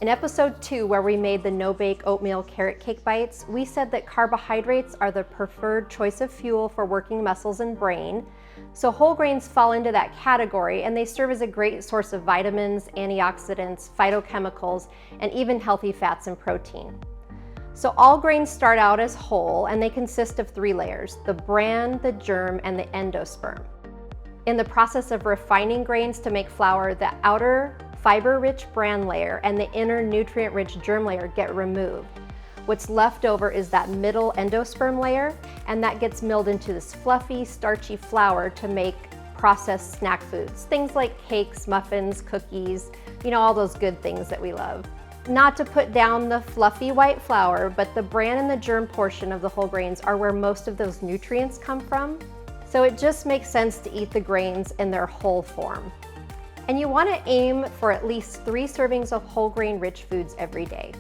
In episode 2, where we made the no-bake oatmeal carrot cake bites, we said that carbohydrates are the preferred choice of fuel for working muscles and brain. So whole grains fall into that category, and they serve as a great source of vitamins, antioxidants, phytochemicals, and even healthy fats and protein. So all grains start out as whole, and they consist of 3 layers: the bran, the germ, and the endosperm. In the process of refining grains to make flour, the outer fiber-rich bran layer and the inner nutrient-rich germ layer get removed. What's left over is that middle endosperm layer, and that gets milled into this fluffy, starchy flour to make processed snack foods. Things like cakes, muffins, cookies, all those good things that we love. Not to put down the fluffy white flour, but the bran and the germ portion of the whole grains are where most of those nutrients come from. So it just makes sense to eat the grains in their whole form. And you want to aim for at least 3 servings of whole grain rich foods every day.